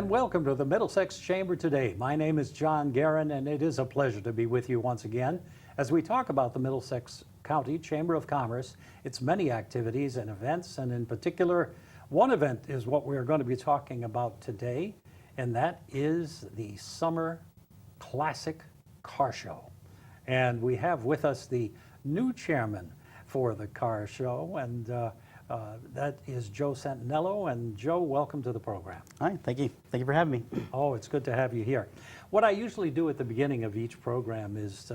and welcome to the Middlesex Chamber Today. My name is John GUERIN, and it is a pleasure to be with you once again as we talk about the Middlesex County Chamber of Commerce, its many activities and events, and in particular, one event is what we're going to be talking about today, and that is the Summer Classic Car Show. And we have with us the new chairman for the car show, and that is Joe Santaniello. And Joe, welcome to the program. Hi, thank you. Thank you for having me. Oh, it's good to have you here. What I usually do at the beginning of each program is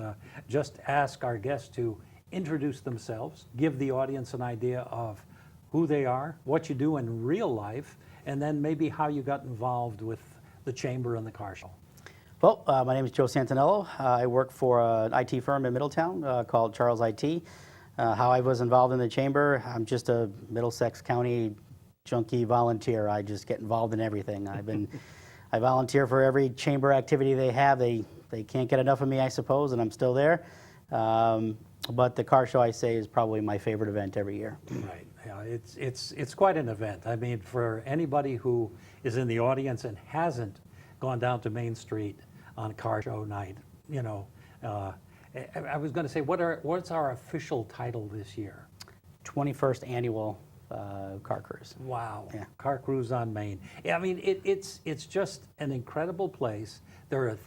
just ask our guests to introduce themselves, give the audience an idea of who they are, what you do in real life, and then maybe how you got involved with the chamber and the car show. Well, my name is Joe Santaniello. I work for an IT firm in Middletown called Charles IT. How I was involved in the chamber, I'm just a Middlesex County junkie volunteer. I just get involved in everything. I volunteer for every chamber activity they have. They can't get enough of me, I suppose, and I'm still there. But the car show, I say, is probably my favorite event every year. Right. Yeah, it's quite an event. I mean, for anybody who is in the audience and hasn't gone down to Main Street on car show night, you know, I was going to say, what's our official title this year? 21st annual car cruise. Wow. Yeah. Car cruise on Main. Yeah, I mean, it's just an incredible place. There are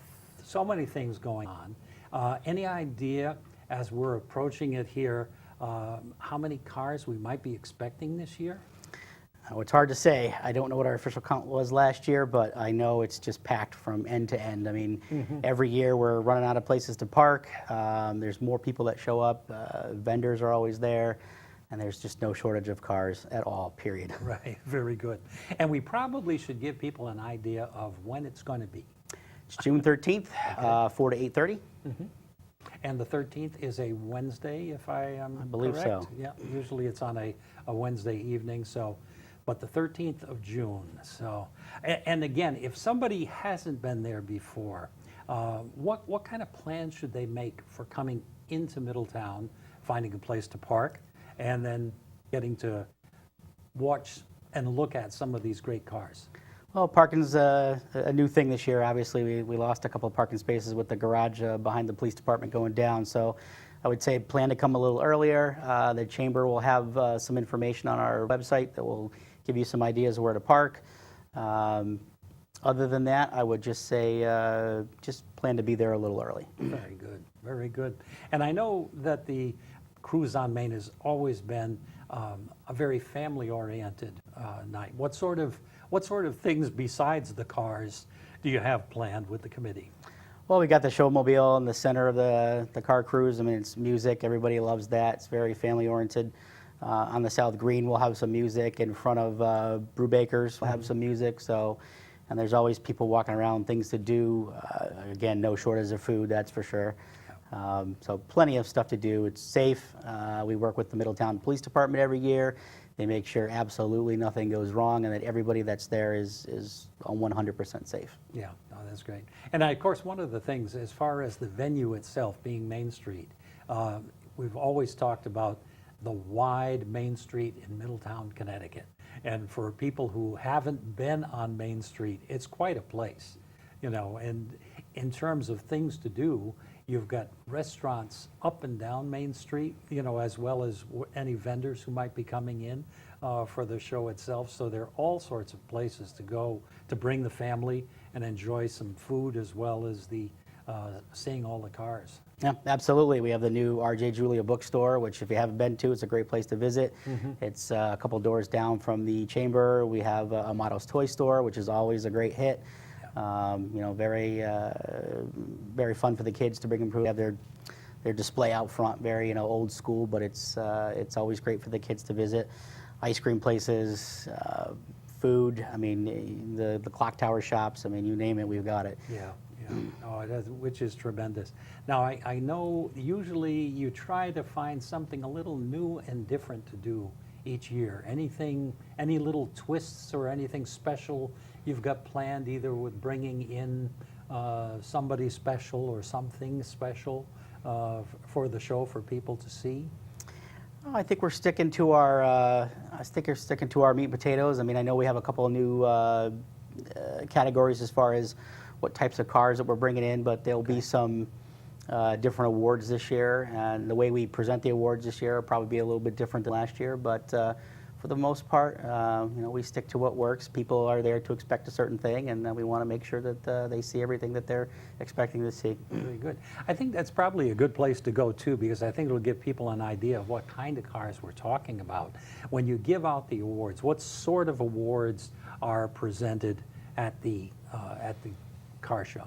so many things going on. Any idea, as we're approaching it here, how many cars we might be expecting this year? It's hard to say. I don't know what our official count was last year, but I know it's just packed from end to end. I mean, every year we're running out of places to park. There's more people that show up. Vendors are always there, and there's just no shortage of cars at all, period. Right, very good. And we probably should give people an idea of when it's going to be. It's June 13th, Okay. 4 to 8:30. And the 13th is a Wednesday, if I am believe correct? so. Yeah, usually it's on a Wednesday evening, so, but the 13th of June. So, and again, if somebody hasn't been there before, what kind of plans should they make for coming into Middletown, finding a place to park, and then getting to watch and look at some of these great cars? Well, parking's a new thing this year. Obviously, we lost a couple of parking spaces with the garage behind the police department going down. So I would say plan to come a little earlier. The chamber will have some information on our website that will give you some ideas of where to park. Other than that, I would just say just plan to be there a little early. Very good, very good. And I know that the Cruise on Main has always been a very family-oriented night. What sort of things besides the cars do you have planned with the committee? Well, we got the showmobile in the center of the car cruise. I mean, it's music. Everybody loves that. It's very family-oriented. On the South Green, we'll have some music. In front of Brewbakers, we'll have some music. So, and there's always people walking around, things to do. Again, no shortage of food, that's for sure. So plenty of stuff to do. It's safe. We work with the Middletown Police Department every year. They make sure absolutely nothing goes wrong and that everybody that's there is 100% safe. Yeah, no, that's great. And of course, one of the things, as far as the venue itself being Main Street, we've always talked about the wide Main Street in Middletown, Connecticut. And for people who haven't been on Main Street, it's quite a place, you know, and in terms of things to do, you've got restaurants up and down Main Street, you know, as well as any vendors who might be coming in for the show itself. So there are all sorts of places to go to bring the family and enjoy some food as well as the seeing all the cars. Yeah, absolutely. We have the new R.J. Julia bookstore, which if you haven't been to, it's a great place to visit. It's a couple doors down from the chamber. We have a Amado's Toy Store, which is always a great hit. You know, very fun for the kids to bring them through. They have their display out front, very, you know, old school, but it's always great for the kids to visit. Ice cream places, food. I mean, the clock tower shops. I mean, you name it, we've got it. Yeah. Oh, which is tremendous. Now, I know usually you try to find something a little new and different to do each year. Any little twists or anything special you've got planned, either with bringing in somebody special or something special for the show for people to see? I think we're sticking to our meat and potatoes. I mean, I know we have a couple of new categories as far as what types of cars that we're bringing in, but there'll be some different awards this year, and the way we present the awards this year will probably be a little bit different than last year, but for the most part, we stick to what works. People are there to expect a certain thing, and we want to make sure that they see everything that they're expecting to see. Very good. I think that's probably a good place to go too, because I think it'll give people an idea of what kind of cars we're talking about. When you give out the awards, what sort of awards are presented at the car show?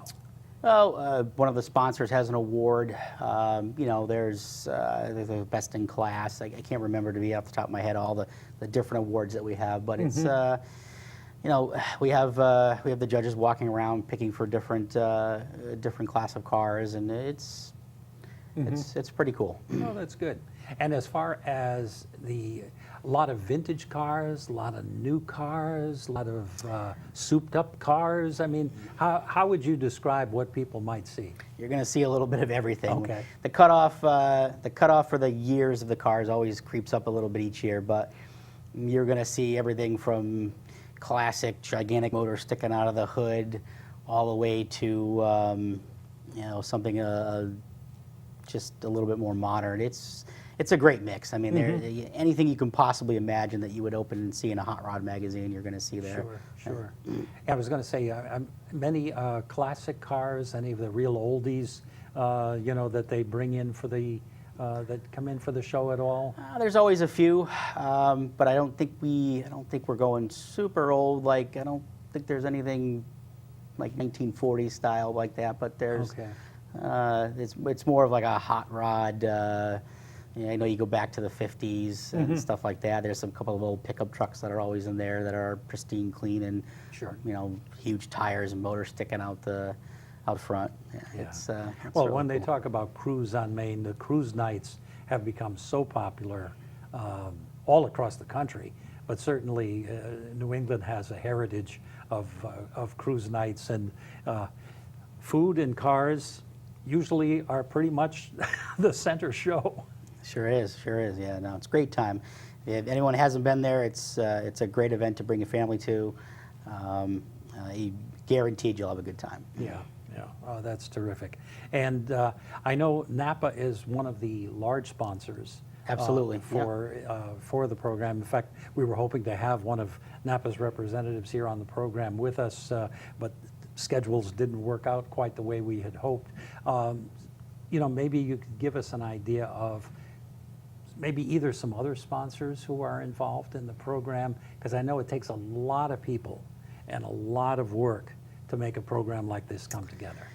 Well, one of the sponsors has an award. There's a best in class. I can't remember to be off the top of my head all the different awards that we have, but it's we have the judges walking around picking for different class of cars, and it's pretty cool. Oh, that's good. And as far as a lot of vintage cars, a lot of new cars, a lot of souped up cars, I mean, how would you describe what people might see? You're going to see a little bit of everything. Okay. The cutoff for the years of the cars always creeps up a little bit each year, but you're going to see everything from classic gigantic motor sticking out of the hood all the way to something just a little bit more modern. It's a great mix. I mean, anything you can possibly imagine that you would open and see in a hot rod magazine, you're going to see there. Sure. I was going to say, many classic cars, any of the real oldies, that they bring in for that come in for the show at all? There's always a few, but I don't think we're going super old. Like, I don't think there's anything like 1940s style like that. But there's, it's more of like a hot rod. I know you go back to the 50s and stuff like that. There's some couple of old pickup trucks that are always in there that are pristine, clean, and huge tires and motors sticking out front. It's well, really when they cool. talk about cruise on Main, the cruise nights have become so popular all across the country. But certainly, New England has a heritage of cruise nights, and food and cars usually are pretty much the center show. Sure is. Yeah, no, it's a great time. If anyone hasn't been there, it's a great event to bring your family to. Guaranteed you'll have a good time. Yeah. Oh, that's terrific. And I know Napa is one of the large sponsors. Absolutely. For the program. In fact, we were hoping to have one of Napa's representatives here on the program with us, but schedules didn't work out quite the way we had hoped. Maybe you could give us an idea of maybe either some other sponsors who are involved in the program, because I know it takes a lot of people and a lot of work to make a program like this come together.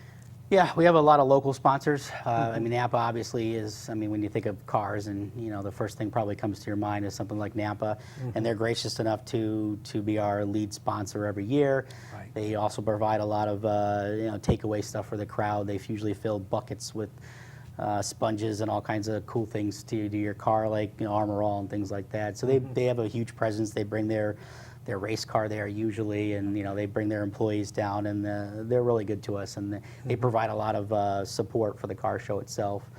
Yeah, we have a lot of local sponsors. I mean, Napa obviously is, when you think of cars, and the first thing probably comes to your mind is something like Napa, and they're gracious enough to be our lead sponsor every year. Right. They also provide a lot of takeaway stuff for the crowd. They've usually filled buckets with sponges and all kinds of cool things to do your car, like Armor All and things like that. So they have a huge presence. They bring their race car there usually, and they bring their employees down, and they're really good to us, and they provide a lot of support for the car show itself.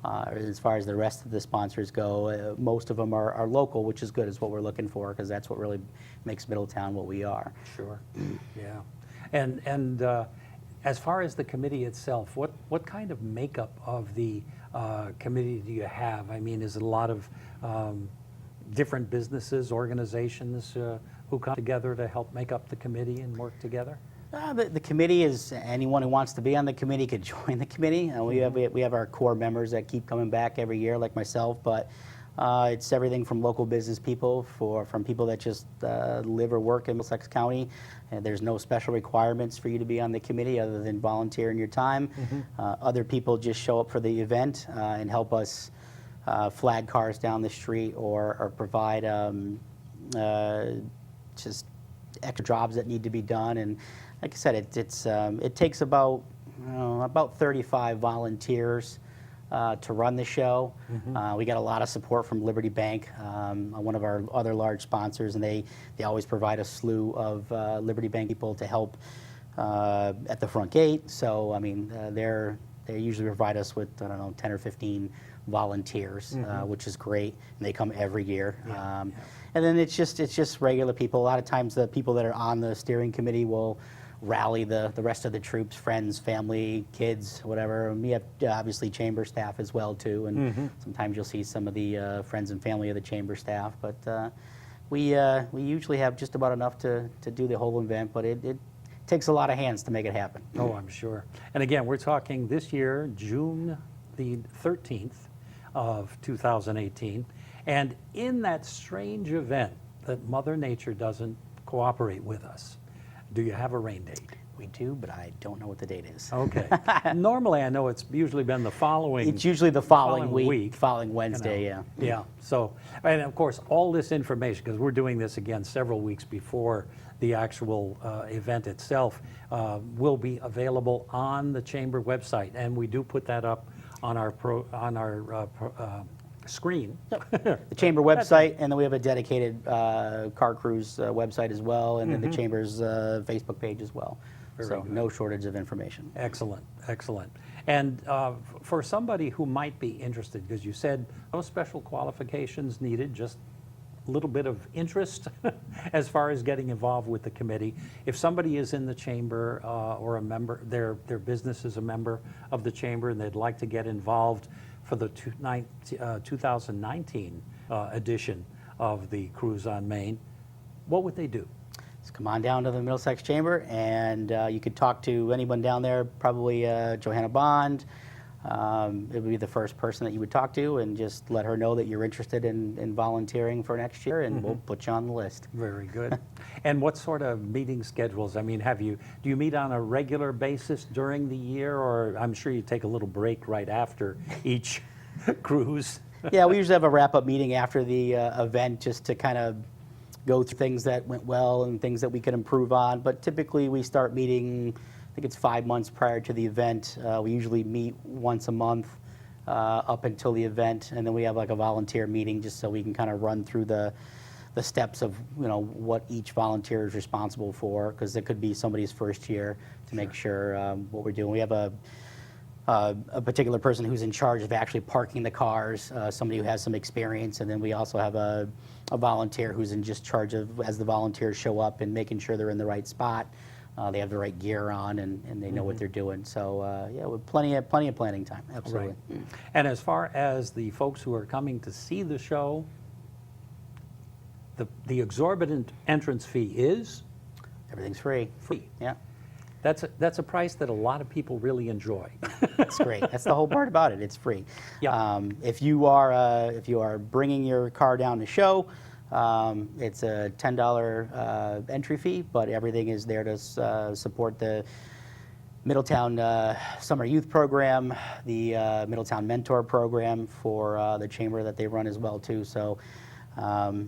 As far as the rest of the sponsors go, most of them are local, which is good. Is what we're looking for, because that's what really makes Middletown what we are. Sure. Yeah. And as far as the committee itself, what kind of makeup of the committee do you have? I mean, is it a lot of different businesses, organizations who come together to help make up the committee and work together? The committee is anyone who wants to be on the committee could join the committee. We have our core members that keep coming back every year, like myself, but it's everything from local business people, from people that just live or work in Middlesex County. And there's no special requirements for you to be on the committee other than volunteering your time. Other people just show up for the event and help us flag cars down the street or provide just extra jobs that need to be done. And like I said, it takes about 35 volunteers to run the show. We got a lot of support from Liberty Bank, one of our other large sponsors, and they always provide a slew of Liberty Bank people to help at the front gate. So they usually provide us with 10 or 15 volunteers, which is great, and they come every year. And then it's just regular people. A lot of times the people that are on the steering committee will rally the rest of the troops, friends, family, kids, whatever. And we have obviously chamber staff as well too, and sometimes you'll see some of the friends and family of the chamber staff. But we usually have just about enough to do the whole event, but it takes a lot of hands to make it happen. Oh, I'm sure. And again, we're talking this year, June the 13th of 2018. And in that strange event that Mother Nature doesn't cooperate with us, do you have a rain date? We do, but I don't know what the date is. Okay. Normally, I know it's usually been the following. It's usually the following week, week, following Wednesday, you know. Yeah. So, and of course, all this information, because we're doing this again several weeks before the actual event itself, will be available on the Chamber website, and we do put that up on our screen. The Chamber website, and then we have a dedicated car cruise website as well, and then the Chamber's Facebook page as well. Very So good. no shortage of information. Excellent, excellent. And for somebody who might be interested, because you said no special qualifications needed, just a little bit of interest as far as getting involved with the committee. If somebody is in the chamber or a member, their business is a member of the chamber and they'd like to get involved for the 2019 edition of the Cruise on Main, what would they do? So come on down to the Middlesex Chamber, and you could talk to anyone down there, probably Johanna Bond. It would be the first person that you would talk to, and just let her know that you're interested in volunteering for next year, and we'll put you on the list. Very good. And what sort of meeting schedules? I mean, do you meet on a regular basis during the year, or I'm sure you take a little break right after each cruise? Yeah, we usually have a wrap-up meeting after the event, just to kind of go through things that went well and things that we could improve on. But typically we start meeting, I think it's 5 months prior to the event. We usually meet once a month up until the event, and then we have like a volunteer meeting just so we can kind of run through the steps of what each volunteer is responsible for, because it could be somebody's first year, to make sure what we're doing. We have a particular person who's in charge of actually parking the cars, somebody who has some experience, and then we also have a volunteer who's in just charge of, as the volunteers show up, and making sure they're in the right spot, they have the right gear on, and they know what they're doing. So yeah, with plenty of planning time, absolutely. Right. And as far as the folks who are coming to see the show, the exorbitant entrance fee is Everything's free. free. Yeah. That's a price that a lot of people really enjoy. That's great. That's the whole part about it. It's free. Yeah. If you are bringing your car down to show, it's a $10 entry fee, but everything is there to support the Middletown Summer Youth Program, the Middletown Mentor Program for the chamber that they run as well too. So.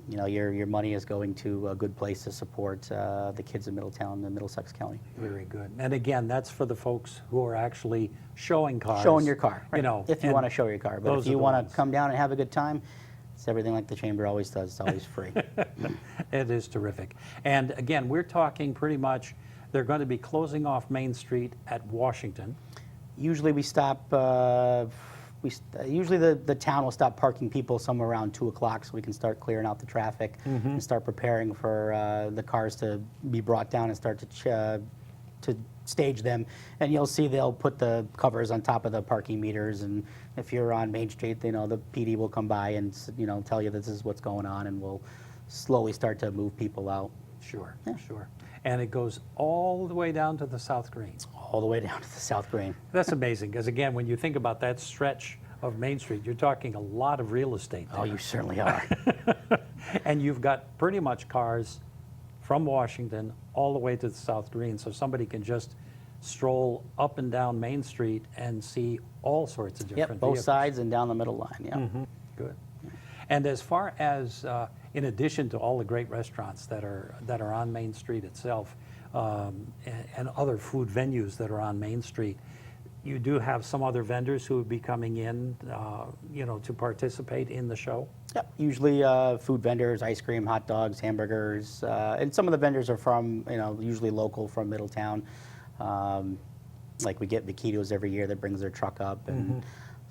Your money is going to a good place to support the kids in Middletown and Middlesex County. Very good. And again, that's for the folks who are actually showing cars. Showing your car, right. If you and want to show your car. But those if are you the want ones. to come down and have a good time, it's everything like the chamber always does. It's always free. It is terrific. And again, we're talking pretty much, they're going to be closing off Main Street at Washington. Usually we stop, usually the town will stop parking people somewhere around 2 o'clock, so we can start clearing out the traffic and start preparing for the cars to be brought down and start to stage them. And you'll see they'll put the covers on top of the parking meters, and if you're on Main Street, the PD will come by and tell you this is what's going on, and we'll slowly start to move people out. Sure, sure. And it goes all the way down to the South Green. All the way down to the South Green. That's amazing, because again, when you think about that stretch of Main Street, you're talking a lot of real estate there. Oh, you certainly are. And you've got pretty much cars from Washington all the way to the South Green, so somebody can just stroll up and down Main Street and see all sorts of different Yep, both vehicles. sides and down the middle line, yeah. Good. And as far as, in addition to all the great restaurants that are on Main Street itself, and other food venues that are on Main Street, you do have some other vendors who would be coming in, to participate in the show? Yep, usually food vendors, ice cream, hot dogs, hamburgers, and some of the vendors are from, usually local from Middletown. Like we get Vaquitos every year that brings their truck up, and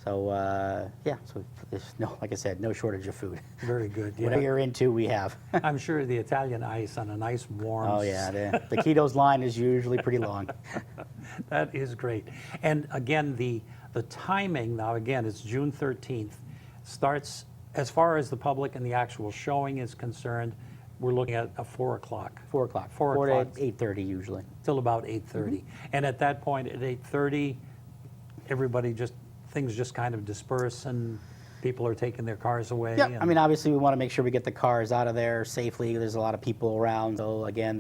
So yeah, so there's no, like I said, no shortage of food. Very good. Whatever Yeah. you're into, we have. I'm sure the Italian ice on a nice warm. Oh yeah, the Ketos line is usually pretty long. That is great. And again, the timing now, again, it's June 13th, starts, as far as the public and the actual showing is concerned, we're looking at a 4 o'clock. 4 o'clock. 4 4 o'clock. to 8:30 usually. Till about 8:30. And at that point, at 8:30, everybody things just kind of disperse and people are taking their cars away. Yeah, and- I mean, obviously, we want to make sure we get the cars out of there safely. There's a lot of people around, so again,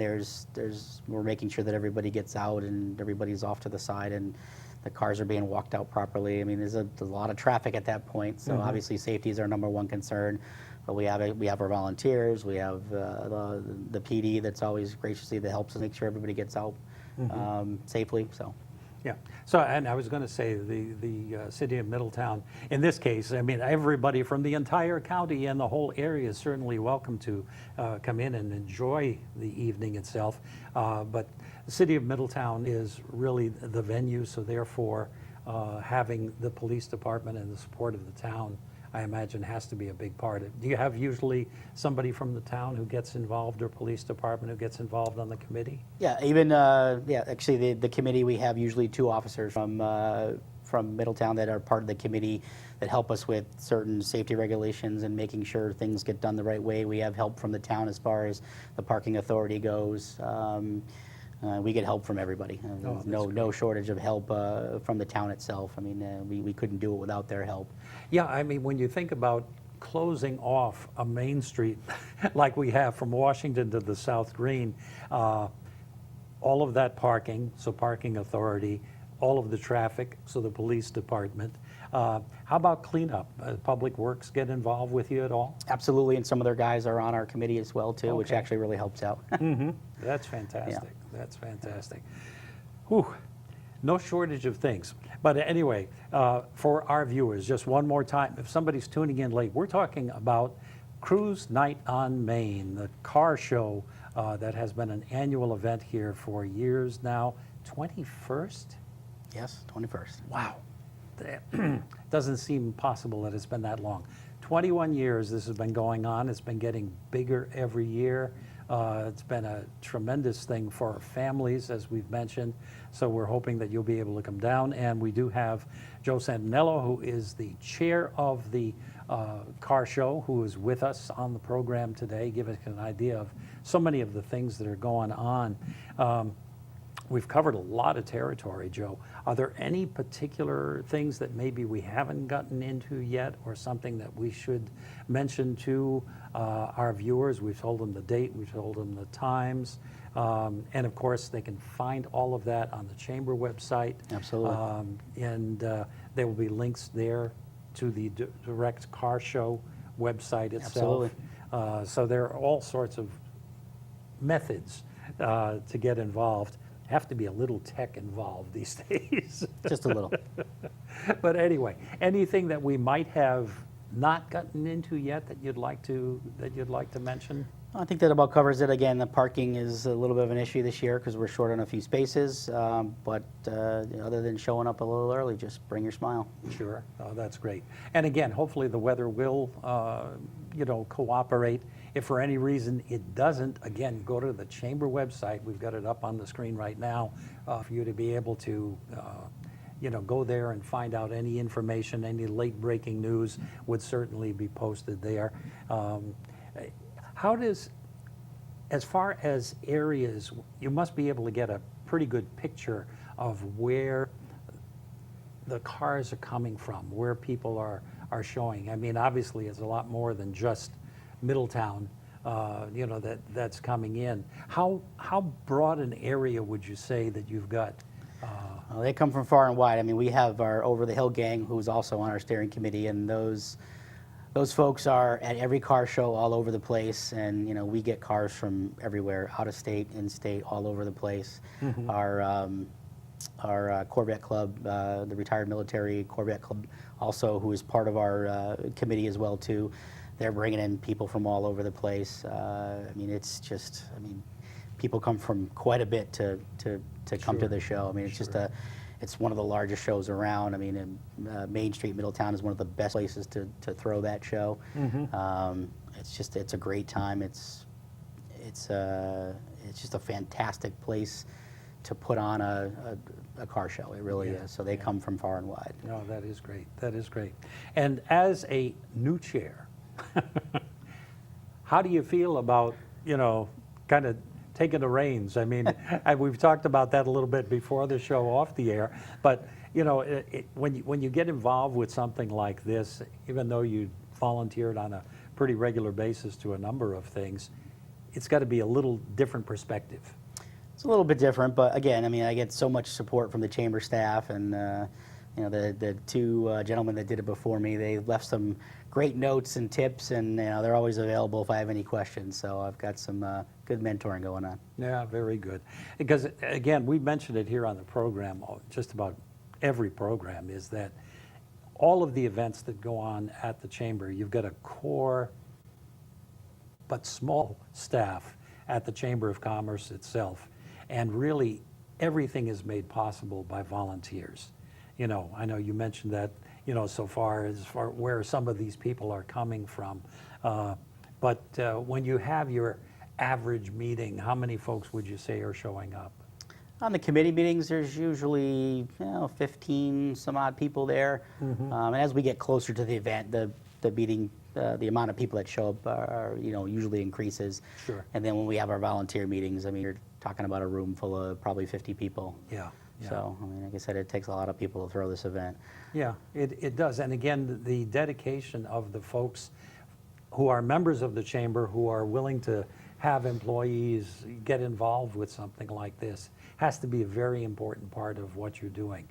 we're making sure that everybody gets out and everybody's off to the side and the cars are being walked out properly. I mean, there's a lot of traffic at that point, so obviously safety is our #1 concern. But we have our volunteers, we have the PD that's always graciously that helps us make sure everybody gets out safely. So. Yeah. So, and I was going to say the city of Middletown, in this case, I mean, everybody from the entire county and the whole area is certainly welcome to come in and enjoy the evening itself. But the city of Middletown is really the venue, so therefore having the police department and the support of the town, I imagine, has to be a big part of it. Do you have usually somebody from the town who gets involved, or police department who gets involved on the committee? Yeah, even actually the committee, we have usually 2 officers from Middletown that are part of the committee that help us with certain safety regulations and making sure things get done the right way. We have help from the town as far as the parking authority goes. We get help from everybody. There's no shortage of help from the town itself. I mean, we couldn't do it without their help. Yeah, I mean, when you think about closing off a main street like we have from Washington to the South Green, all of that parking, so parking authority, all of the traffic, so the police department. How about cleanup? Public Works get involved with you at all? Absolutely, and some of their guys are on our committee as well too, which Okay. actually really helps out. That's fantastic. That's fantastic. Whew. No shortage of things. But anyway, for our viewers, just one more time, if somebody's tuning in late, we're talking about Cruise Night on Main, the car show that has been an annual event here for years now. 21st? Yes, 21st. Wow. Doesn't seem possible that it's been that long. 21 years this has been going on. It's been getting bigger every year. It's been a tremendous thing for families, as we've mentioned. So we're hoping that you'll be able to come down. And we do have Joe Santaniello, who is the chair of the car show, who is with us on the program today, giving us an idea of so many of the things that are going on. We've covered a lot of territory, Joe. Are there any particular things that maybe we haven't gotten into yet, or something that we should mention to our viewers? We've told them the date, we've told them the times, and of course they can find all of that on the Chamber website. Absolutely. And there will be links there to the direct car show website itself. Absolutely. So there are all sorts of methods to get involved. Have to be a little tech involved these days. Just a little. But anyway, anything that we might have not gotten into yet that you'd like to mention? I think that about covers it. Again, the parking is a little bit of an issue this year because we're short on a few spaces. But other than showing up a little early, just bring your smile. Sure. Oh, that's great. And again, hopefully the weather will, cooperate. If for any reason it doesn't, again, go to the Chamber website. We've got it up on the screen right now for you to be able to, go there and find out any information. Any late breaking news would certainly be posted there. How does, as far as areas, you must be able to get a pretty good picture of where the cars are coming from, where people are showing. I mean, obviously, it's a lot more than just Middletown, that's coming in. How broad an area would you say that you've got? Well, they come from far and wide. I mean, we have our Over the Hill gang, who's also on our steering committee, and those folks are at every car show all over the place, and we get cars from everywhere, out of state, in state, all over the place. Our Corvette Club, the retired military Corvette Club, also, who is part of our committee as well too. They're bringing in people from all over the place. People come from quite a bit to come to the show. I mean, it's just It's one of the largest shows around. I mean, Main Street, Middletown is one of the best places to throw that show. It's a great time. It's just a fantastic place to put on a car show. It really is. So they come from far and wide. No, that is great. That is great. And as a new chair, how do you feel about, kind of taking the reins? I mean, we've talked about that a little bit before the show off the air, but when you get involved with something like this, even though you volunteered on a pretty regular basis to a number of things, it's got to be a little different perspective. It's a little bit different, but again, I mean, I get so much support from the chamber staff, and the two gentlemen that did it before me, they left some great notes and tips, and they're always available if I have any questions. So I've got some good mentoring going on. Yeah, very good. Because again, we mentioned it here on the program, just about every program, is that all of the events that go on at the chamber, you've got a core but small staff at the Chamber of Commerce itself. And really, everything is made possible by volunteers. I know you mentioned that, so far as far where some of these people are coming from. But when you have your average meeting, how many folks would you say are showing up? On the committee meetings, there's usually 15 some odd people there. And as we get closer to the event, the meeting, the amount of people that show up are, usually increases. Sure. And then when we have our volunteer meetings, I mean, you're talking about a room full of probably 50 people. Yeah. So, I mean, like I said, it takes a lot of people to throw this event. Yeah, it does. And again, the dedication of the folks who are members of the chamber, who are willing to have employees get involved with something like this, has to be a very important part of what you're doing.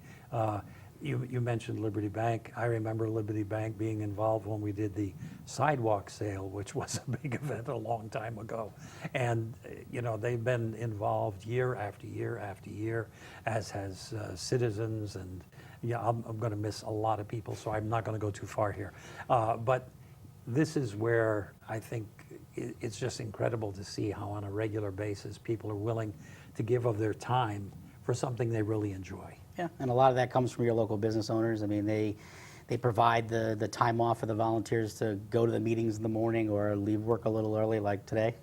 You mentioned Liberty Bank. I remember Liberty Bank being involved when we did the sidewalk sale, which was a big event a long time ago. And, they've been involved year after year after year, as has Citizens. And, I'm going to miss a lot of people, so I'm not going to go too far here. But this is where I think it's just incredible to see how on a regular basis people are willing to give of their time for something they really enjoy. Yeah, and a lot of that comes from your local business owners. I mean, they provide the time off for the volunteers to go to the meetings in the morning or leave work a little early, like today.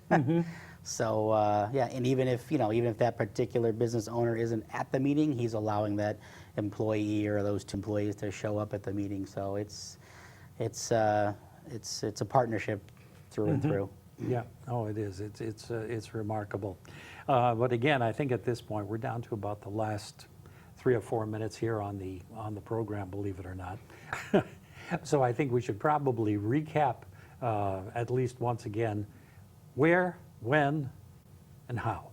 So yeah, and even if that particular business owner isn't at the meeting, he's allowing that employee or those two employees to show up at the meeting. So it's a partnership through and through. Yeah, it is. It's remarkable. But again, I think at this point we're down to about the last 3 or 4 minutes here on the program, believe it or not. So I think we should probably recap at least once again where, when, and how.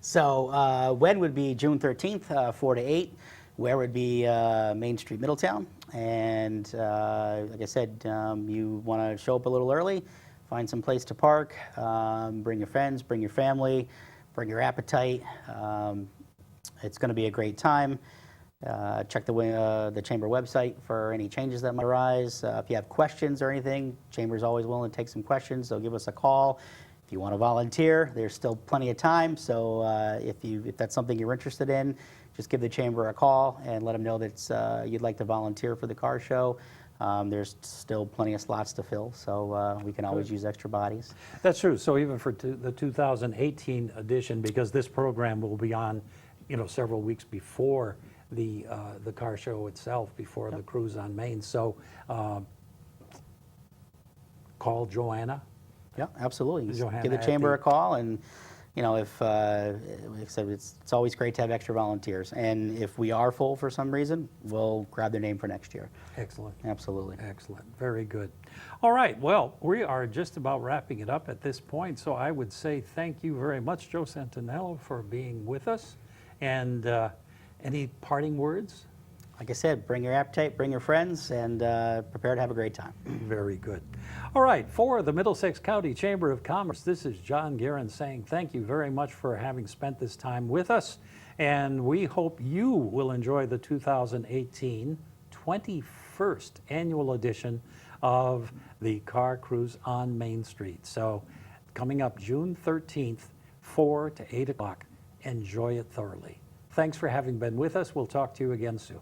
So when would be June 13th, 4 to 8. Where would be Main Street, Middletown. And like I said, you want to show up a little early, find some place to park, bring your friends, bring your family, bring your appetite. It's going to be a great time. Check the Chamber website for any changes that might arise. If you have questions or anything, Chamber's always willing to take some questions, so give us a call. If you want to volunteer, there's still plenty of time, so if that's something you're interested in, just give the Chamber a call and let them know that you'd like to volunteer for the car show. There's still plenty of slots to fill, so we can always use extra bodies. That's true. So even for the 2018 edition, because this program will be on, several weeks before the car show itself, before the cruise on Main. So call Joanna. Yeah, absolutely. Johanna Give the Chamber a call, and if like I said, it's always great to have extra volunteers. And if we are full for some reason, we'll grab their name for next year. Excellent. Absolutely. Excellent. Very good. All right. Well, we are just about wrapping it up at this point. So I would say thank you very much, Joe Santaniello, for being with us. And any parting words? Like I said, bring your appetite, bring your friends, and prepare to have a great time. Very good. All right, for the Middlesex County Chamber of Commerce, this is John GUERIN saying thank you very much for having spent this time with us, and we hope you will enjoy the 2018 21st annual edition of the Car Cruise on Main Street. So coming up June 13th, 4 to 8 o'clock. Enjoy it thoroughly. thanks for having been with us. We'll talk to you again soon.